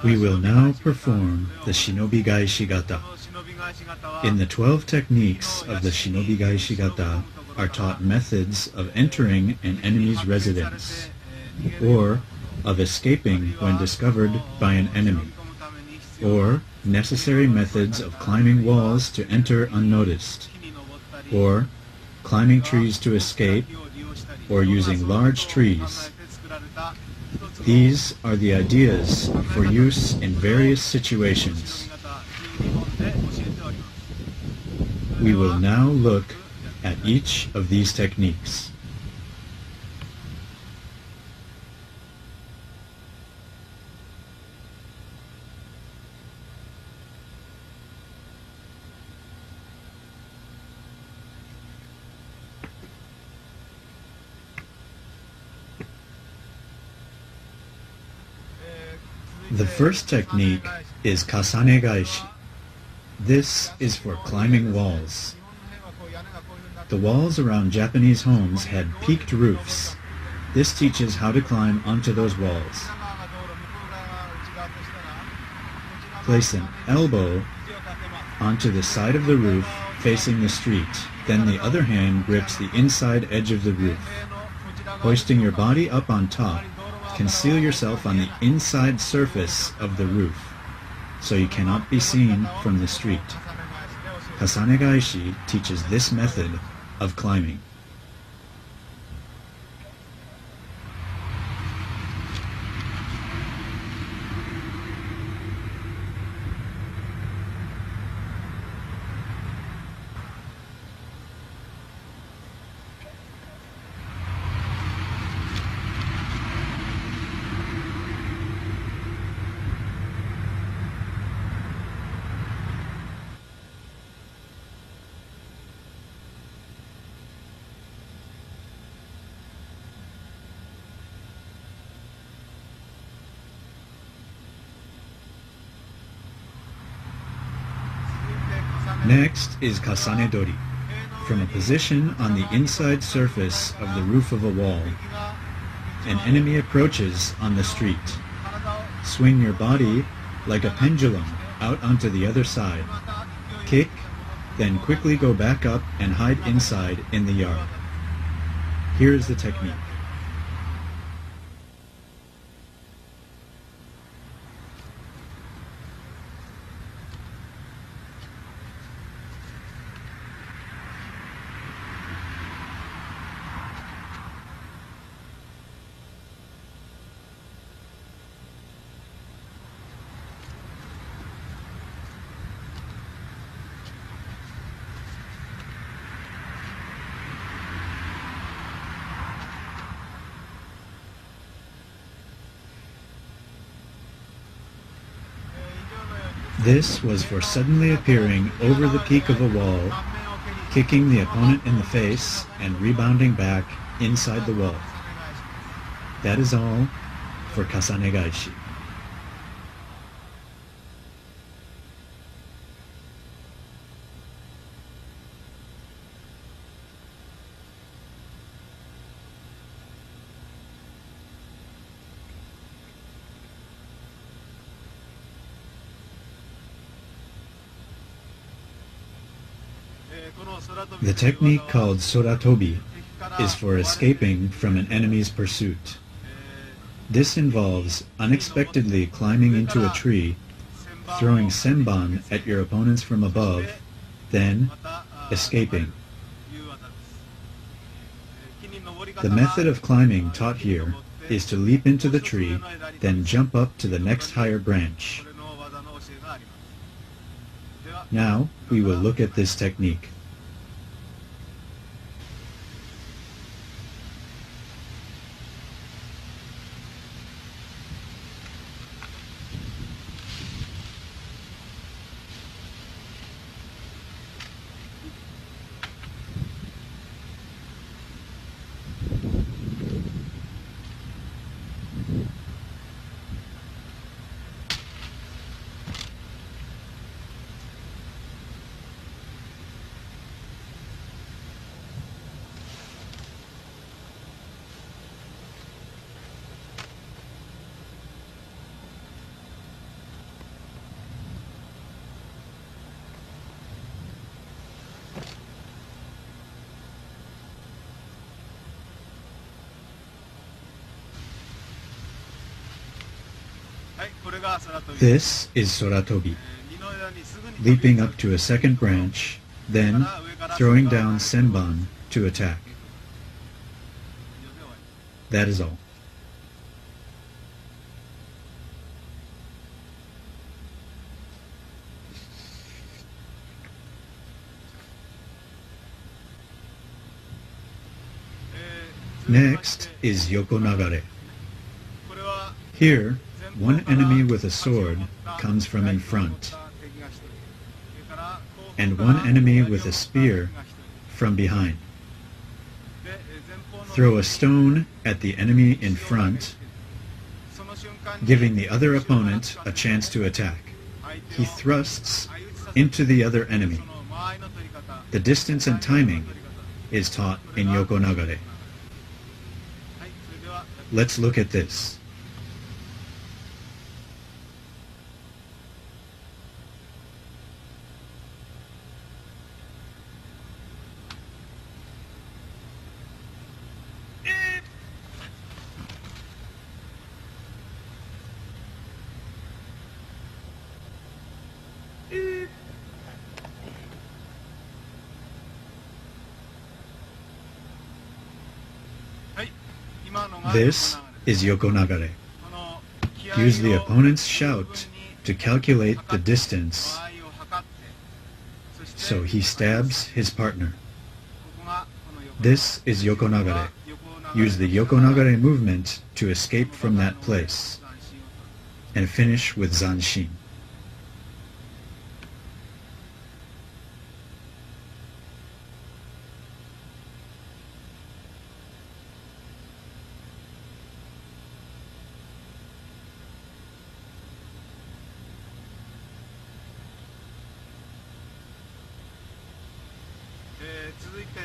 We will now perform the Shinobi Gai Shigata. In the 12 techniques of the Shinobi Gai Shigata are taught methods of entering an enemy's residence, or of escaping when discovered by an enemy, or necessary methods of climbing walls to enter unnoticed, or climbing trees to escape, or using large trees. These are the ideas for use in various situations. We will now look at each of these techniques. The first technique is kasane gaishi. This is for climbing walls. The walls around Japanese homes had peaked roofs. This teaches how to climb onto those walls. Place an elbow onto the side of the roof facing the street. Then the other hand grips the inside edge of the roof. Hoisting your body up on top, conceal yourself on the inside surface of the roof, so you cannot be seen from the street. Kasane gaishi teaches this method of climbing. Next is kasane dori, from a position on the inside surface of the roof of a wall. An enemy approaches on the street. Swing your body like a pendulum out onto the other side. Kick, then quickly go back up and hide inside in the yard. Here is the technique. This was for suddenly appearing over the peak of a wall, kicking the opponent in the face, and rebounding back inside the wall. That is all for kasane gaishi. The technique called soratobi is for escaping from an enemy's pursuit. This involves unexpectedly climbing into a tree, throwing senban at your opponents from above, then escaping. The method of climbing taught here is to leap into the tree, then jump up to the next higher branch. Now we will look at this technique. This is Soratobi, leaping up to a second branch, then throwing down Senban to attack. That is all. Next is Yokonagare. Here, one enemy with a sword comes from in front, and one enemy with a spear from behind. Throw a stone at the enemy in front, giving the other opponent a chance to attack. He thrusts into the other enemy. The distance and timing is taught in Yokonagare. Let's look at this. This is Yokonagare. Use the opponent's shout to calculate the distance, so he stabs his partner. This is Yokonagare. Use the Yokonagare movement to escape from that place, and finish with Zanshin.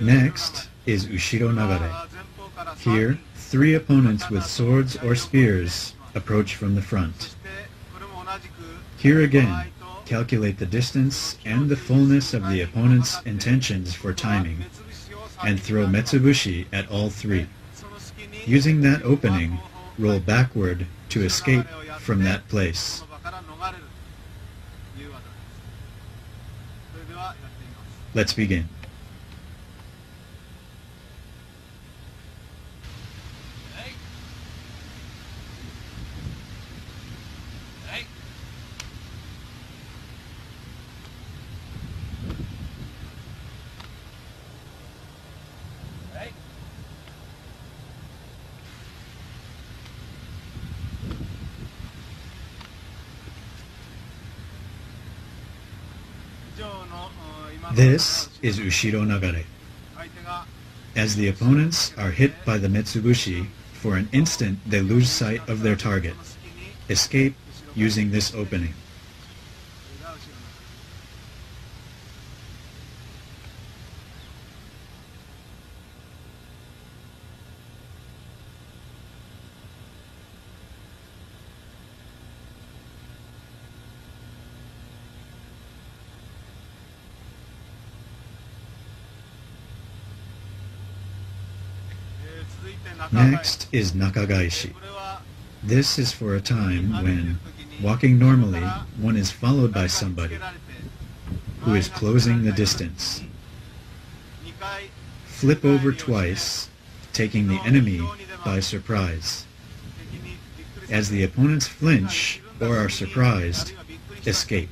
Next is Ushiro Nagare. Here, three opponents with swords or spears approach from the front. Here again, calculate the distance and the fullness of the opponent's intentions for timing, and throw Metsubushi at all three. Using that opening, roll backward to escape from that place. Let's begin. This is Ushiro Nagare. As the opponents are hit by the Metsubushi, for an instant they lose sight of their target. Escape using this opening. Next is Nakagaishi. This is for a time when, walking normally, one is followed by somebody who is closing the distance. Flip over twice, taking the enemy by surprise. As the opponents flinch or are surprised, escape.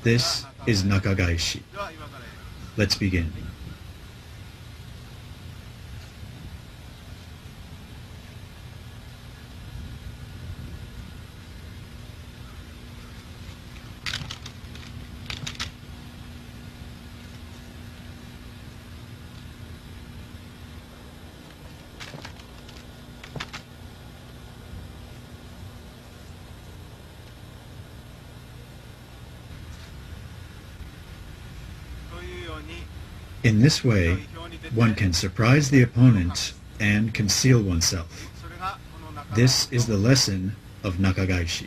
This is Nakagaishi. Let's begin. In this way, one can surprise the opponent and conceal oneself. This is the lesson of Nakagaishi.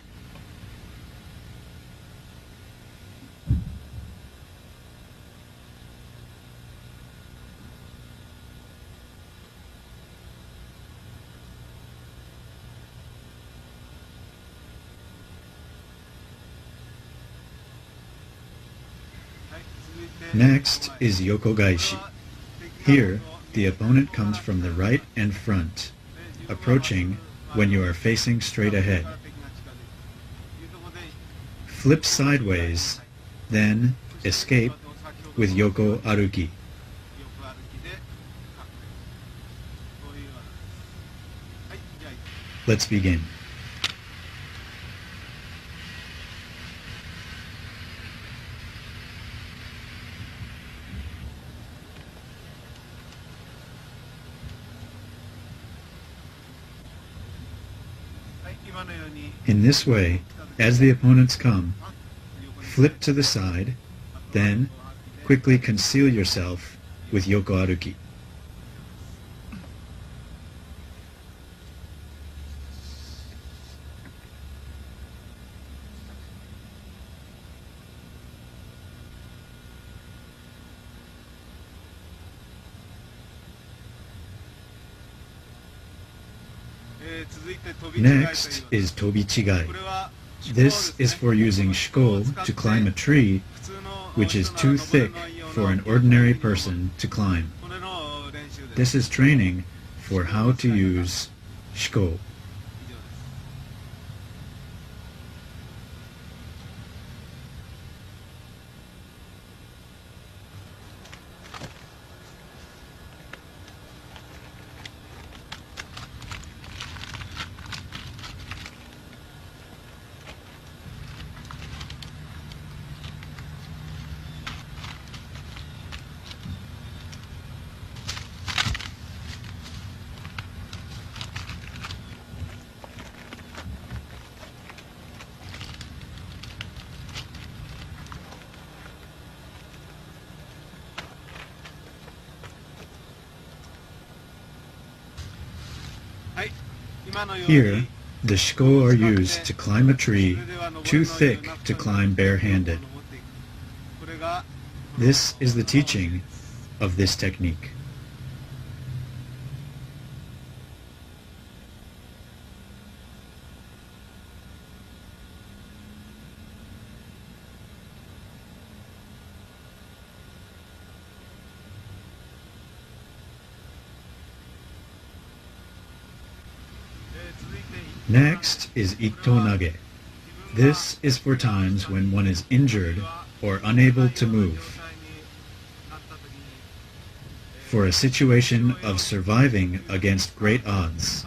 Next is yokogaishi. Here, the opponent comes from the right and front, approaching when you are facing straight ahead. Flip sideways, then escape with yoko aruki. Let's begin. In this way, as the opponents come, flip to the side, then quickly conceal yourself with yoko aruki. Next is tobichigai. This is for using shkol to climb a tree which is too thick for an ordinary person to climb. This is training for how to use shkol. Here, the shko are used to climb a tree too thick to climb barehanded. This is the teaching of this technique. Next is itto-nage. This is for times when one is injured or unable to move. For a situation of surviving against great odds,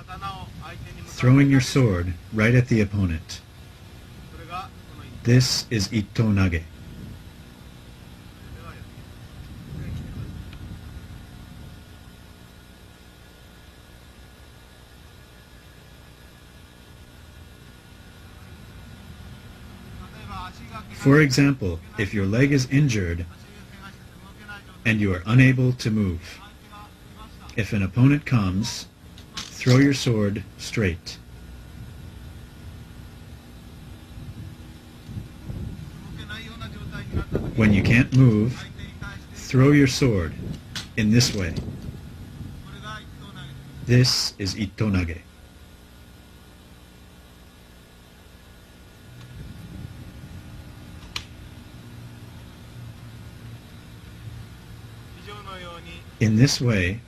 throwing your sword right at the opponent. This is itto-nage. For example, if your leg is injured and you are unable to move, if an opponent comes, throw your sword straight. When you can't move, throw your sword in this way. This is itto-nage. In this way,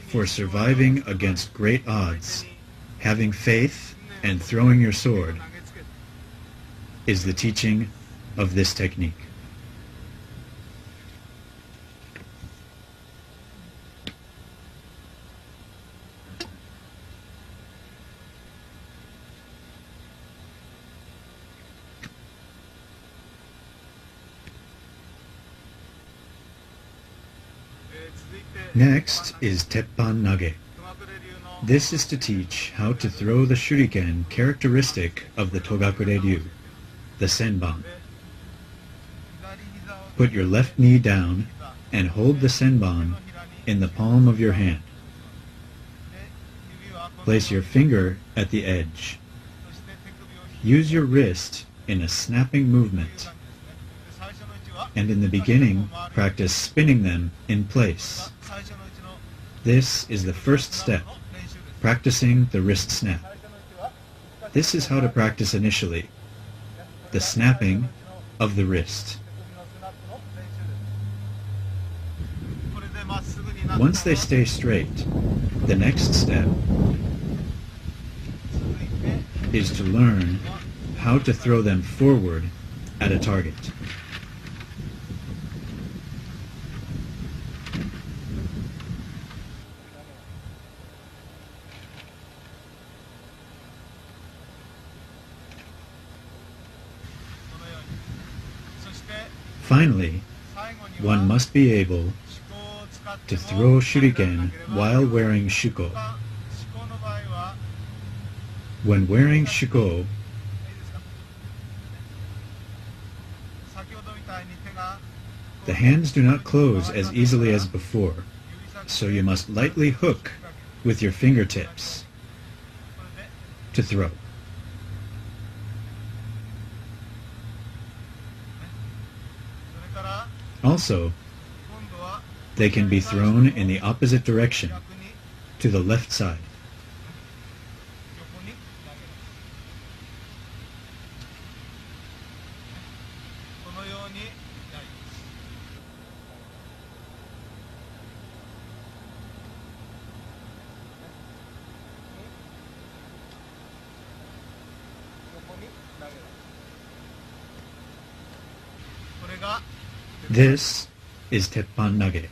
for surviving against great odds, having faith and throwing your sword is the teaching of this technique. Next is teppan nage. This is to teach how to throw the shuriken characteristic of the Togakure ryu, the senban. Put your left knee down and hold the senban in the palm of your hand. Place your finger at the edge. Use your wrist in a snapping movement. And in the beginning, practice spinning them in place. This is the first step, practicing the wrist snap. This is how to practice initially, the snapping of the wrist. Once they stay straight, the next step is to learn how to throw them forward at a target. Finally, one must be able to throw shuriken while wearing shuko. When wearing shuko, the hands do not close as easily as before, so you must lightly hook with your fingertips to throw. Also, they can be thrown in the opposite direction, to the left side. This is teppan nage.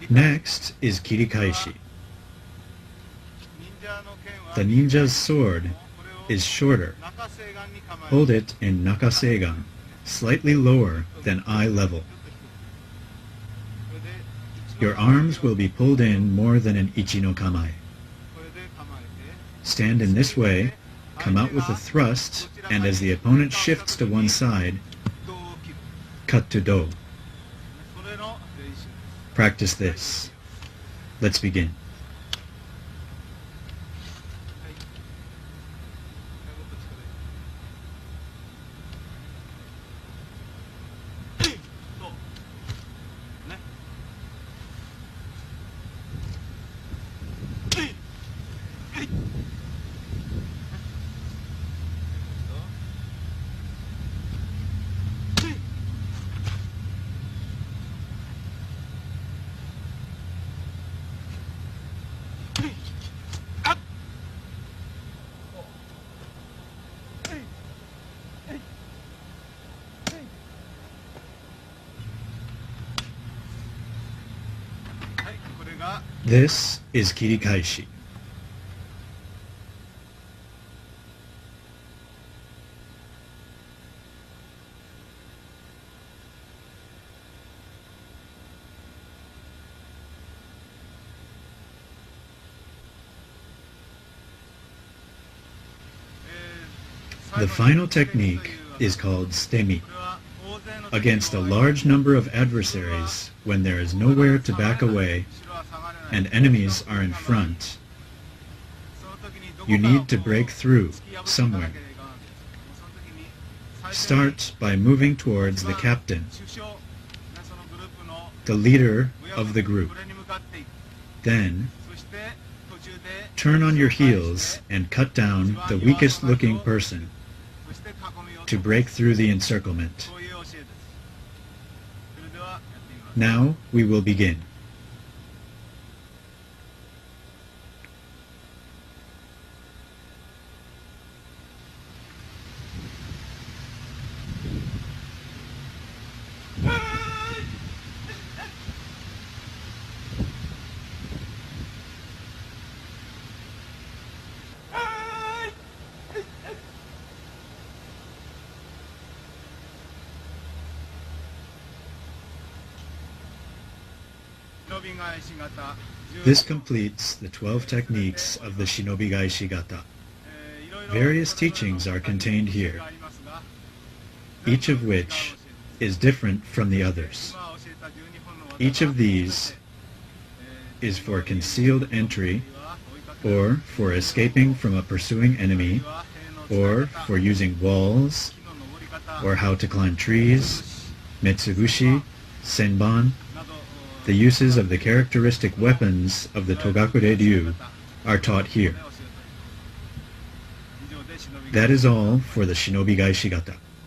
Next is kirikaishi. The ninja's sword is shorter. Hold it in nakaseigan, slightly lower than eye level. Your arms will be pulled in more than an ichi no kamae. Stand in this way, come out with a thrust, and as the opponent shifts to one side, cut to do. Practice this. Let's begin. This is kirikaishi. The final technique is called stemi. Against a large number of adversaries, when there is nowhere to back away and enemies are in front, you need to break through somewhere. Start by moving towards the captain, the leader of the group. Then, turn on your heels and cut down the weakest looking person to break through the encirclement. Now we will begin. This completes the 12 techniques of the Shinobi Gai Shigata. Various teachings are contained here, each of which is different from the others. Each of these is for concealed entry, or for escaping from a pursuing enemy, or for using walls, or how to climb trees, metsubushi, senban, the uses of the characteristic weapons of the Togakure Ryu are taught here. That is all for the Shinobi Gaishigata.